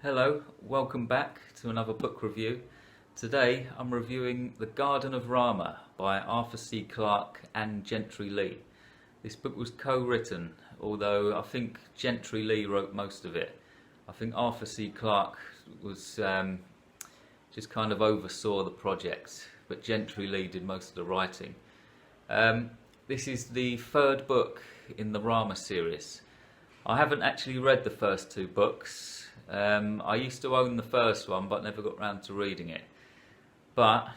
Hello, welcome back to another book review. Today I'm reviewing The Garden of Rama by Arthur C. Clarke and Gentry Lee. This book was co-written, although I think Gentry Lee wrote most of it. I think Arthur C. Clarke was just kind of oversaw the project, but Gentry Lee did most of the writing. This is the third book in the Rama series. I haven't actually read the first two books. I used to own the first one but never got round to reading it. But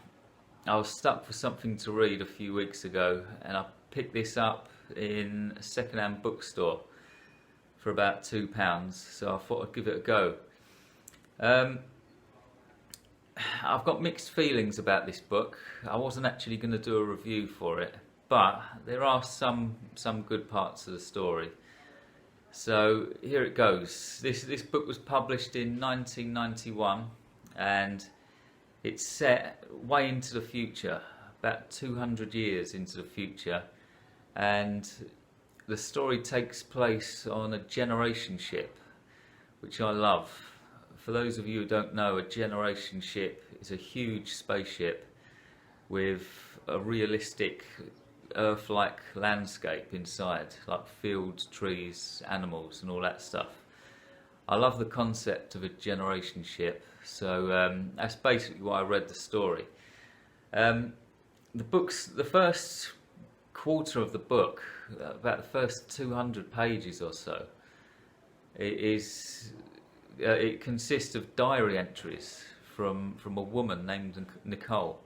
I was stuck for something to read a few weeks ago and I picked this up in a second-hand bookstore for about £2, so I thought I'd give it a go. I've got mixed feelings about this book. I wasn't actually going to do a review for it, but there are some good parts of the story. So here it goes. This book was published in 1991 and it's set way into the future, about 200 years into the future, and the story takes place on a generation ship, which I love. For those of you who don't know, a generation ship is a huge spaceship with a realistic Earth-like landscape inside, like fields, trees, animals and all that stuff. I love the concept of a generation ship, so that's basically why I read the story. The first quarter of the book, about the first 200 pages or so, it consists of diary entries from a woman named Nicole.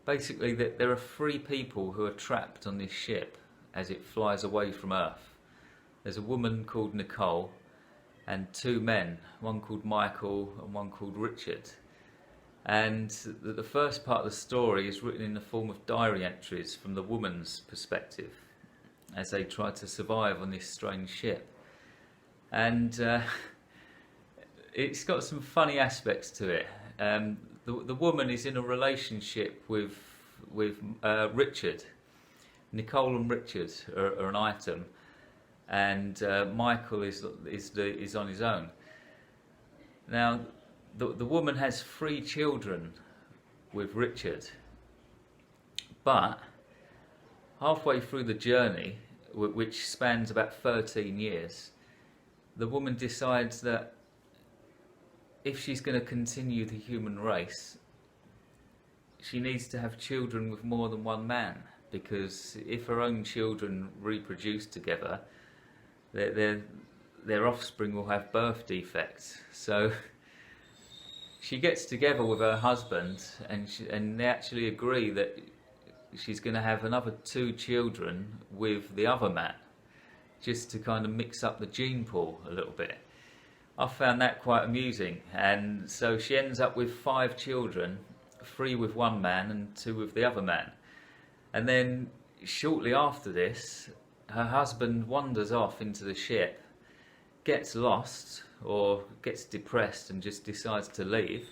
Basically, there are 3 people who are trapped on this ship as it flies away from Earth. There's a woman called Nicole and 2 men, one called Michael and one called Richard. And the first part of the story is written in the form of diary entries from the woman's perspective as they try to survive on this strange ship. And it's got some funny aspects to it. The woman is in a relationship with Richard. Nicole and Richard are an item, and Michael is on his own. Now, the woman has 3 children with Richard, but halfway through the journey, which spans about 13 years, the woman decides that if she's going to continue the human race, she needs to have children with more than one man, because if her own children reproduce together, their offspring will have birth defects. So she gets together with her husband and they actually agree that she's going to have another 2 children with the other man, just to kind of mix up the gene pool a little bit. I found that quite amusing, and so she ends up with 5 children, 3 with one man and 2 with the other man. And then shortly after this, her husband wanders off into the ship, gets lost or gets depressed and just decides to leave,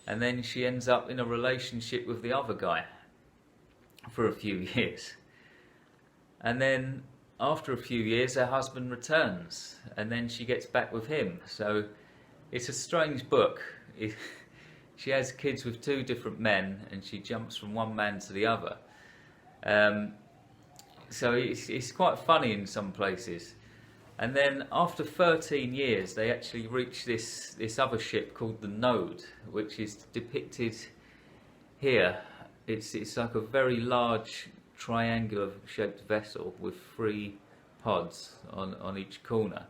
and then she ends up in a relationship with the other guy for a few years. And then after a few years her husband returns and then she gets back with him. So it's a strange book. She has kids with 2 different men and she jumps from one man to the other. So it's quite funny in some places. And then after 13 years they actually reach this other ship called the Node, which is depicted here. It's like a very large triangular shaped vessel with 3 pods on each corner,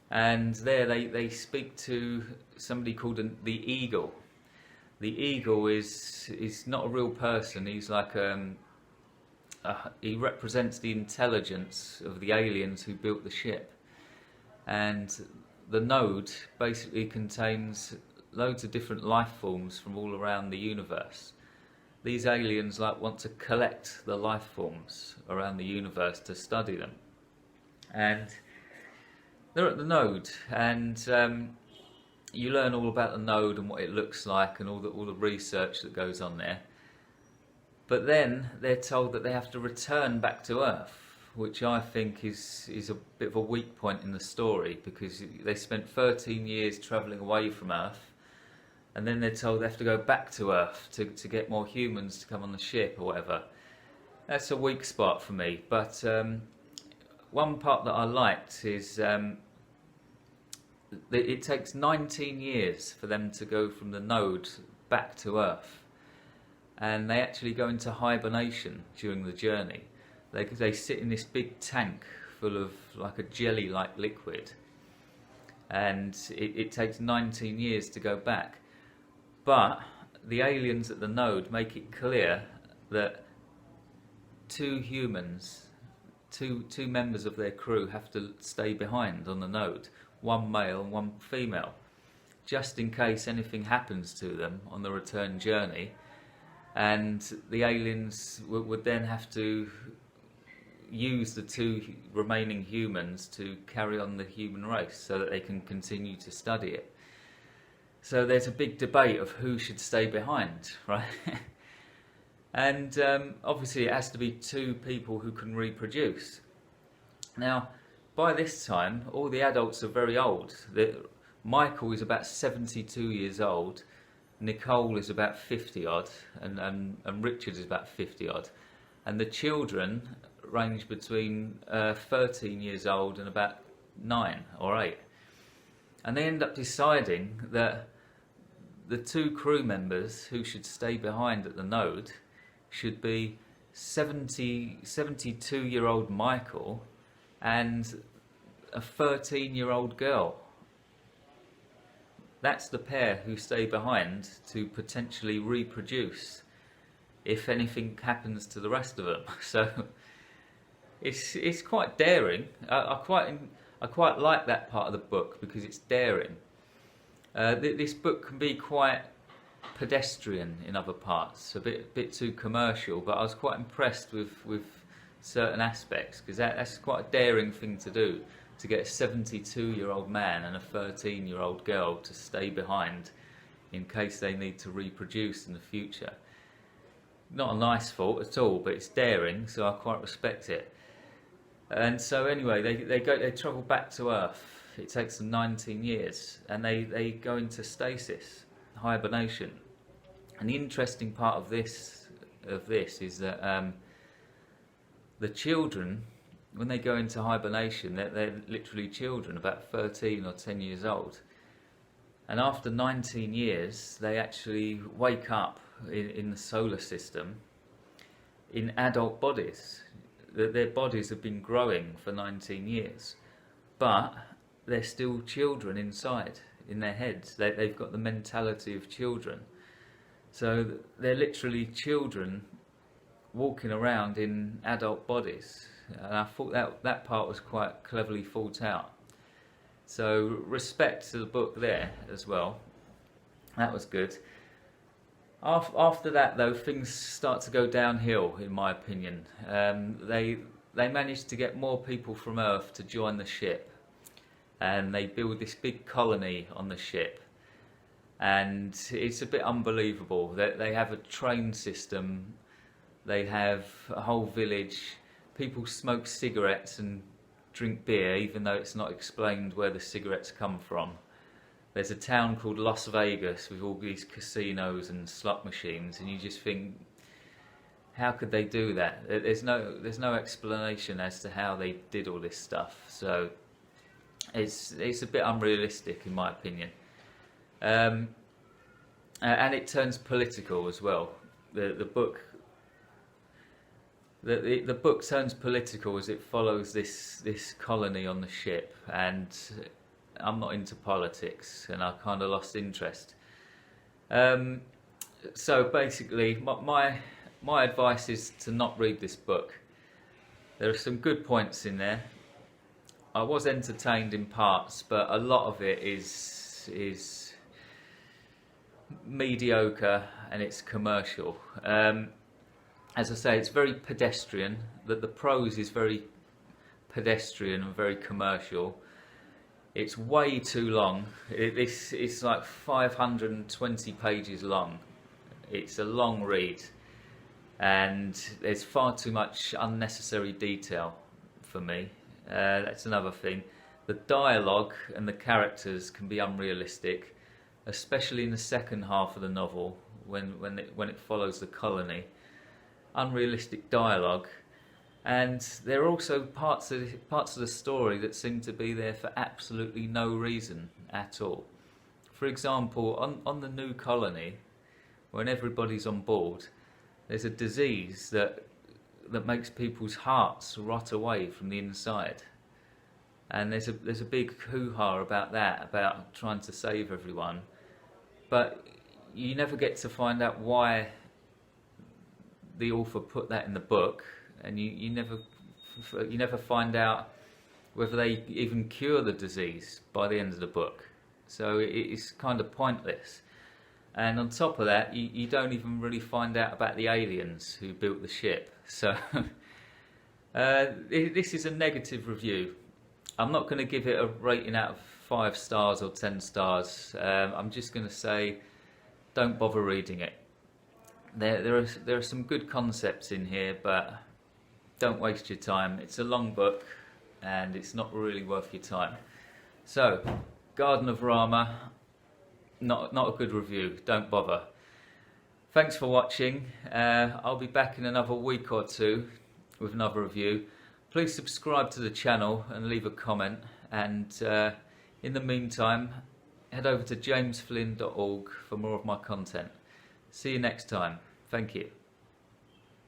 and there they speak to somebody called the Eagle. The Eagle is not a real person. He's like he represents the intelligence of the aliens who built the ship, and the Node basically contains loads of different life forms from all around the universe. These aliens want to collect the life forms around the universe to study them, and they're at the Node, and you learn all about the Node and what it looks like and all the research that goes on there. But then they're told that they have to return back to Earth, which I think is a bit of a weak point in the story, because they spent 13 years travelling away from Earth, and then they're told they have to go back to Earth to get more humans to come on the ship or whatever. That's a weak spot for me. But one part that I liked is it takes 19 years for them to go from the node back to Earth, and they actually go into hibernation during the journey. They sit in this big tank full of like a jelly-like liquid, and it takes 19 years to go back. But the aliens at the node make it clear that two members of their crew have to stay behind on the node, one male and one female, just in case anything happens to them on the return journey. And the aliens would then have to use the two remaining humans to carry on the human race so that they can continue to study it. So there's a big debate of who should stay behind, right? And obviously it has to be two people who can reproduce. Now, by this time, all the adults are very old. Michael is about 72 years old, Nicole is about 50 odd, and Richard is about 50 odd. And the children range between 13 years old and about 9 or 8. And they end up deciding that the two crew members who should stay behind at the node should be 72-year-old Michael and a 13-year-old girl. That's the pair who stay behind to potentially reproduce if anything happens to the rest of them. So it's quite daring. I quite like that part of the book because it's daring. This book can be quite pedestrian in other parts, a bit too commercial, but I was quite impressed with certain aspects, because that's quite a daring thing to do, to get a 72-year-old man and a 13-year-old girl to stay behind in case they need to reproduce in the future. Not a nice thought at all, but it's daring, so I quite respect it. And so anyway, they travel back to Earth. It takes them 19 years, and they go into stasis, hibernation. And the interesting part of this is that the children, when they go into hibernation, they're literally children, about 13 or 10 years old. And after 19 years, they actually wake up in the solar system in adult bodies. Their bodies have been growing for 19 years, but they're still children inside, in their heads. They've got the mentality of children. So they're literally children walking around in adult bodies. And I thought that part was quite cleverly thought out. So respect to the book there as well. That was good. After that, though, things start to go downhill, in my opinion. They managed to get more people from Earth to join the ship, and they build this big colony on the ship. And it's a bit unbelievable that they have a train system. They have a whole village. People smoke cigarettes and drink beer, even though it's not explained where the cigarettes come from. There's a town called Las Vegas with all these casinos and slot machines, and you just think, how could they do that? There's no explanation as to how they did all this stuff. So it's a bit unrealistic, in my opinion. And it turns political as well. The book turns political as it follows this colony on the ship, and I'm not into politics, and I kind of lost interest. So basically, my advice is to not read this book. There are some good points in there. I was entertained in parts, but a lot of it is mediocre, and it's commercial. As I say, it's very pedestrian. That the prose is very pedestrian and very commercial. It's way too long. It's like 520 pages long. It's a long read, and there's far too much unnecessary detail. for me. That's another thing. The dialogue and the characters can be unrealistic, especially in the second half of the novel when it follows the colony. Unrealistic dialogue, and there are also parts of the story that seem to be there for absolutely no reason at all. For example, on the new colony, when everybody's on board, there's a disease that makes people's hearts rot away from the inside. And there's a big hoo-ha about that, about trying to save everyone. But you never get to find out why the author put that in the book, and you never find out whether they even cure the disease by the end of the book. So it's kind of pointless. And on top of that, you don't even really find out about the aliens who built the ship. So this is a negative review. I'm not going to give it a rating out of 5 stars or 10 stars. I'm just going to say, don't bother reading it. There are some good concepts in here, but don't waste your time. It's a long book, and it's not really worth your time. So, Garden of Rama, not a good review. Don't bother. Thanks for watching. I'll be back in another week or two with another review. Please subscribe to the channel and leave a comment. And in the meantime, head over to jamesflynn.org for more of my content. See you next time. Thank you.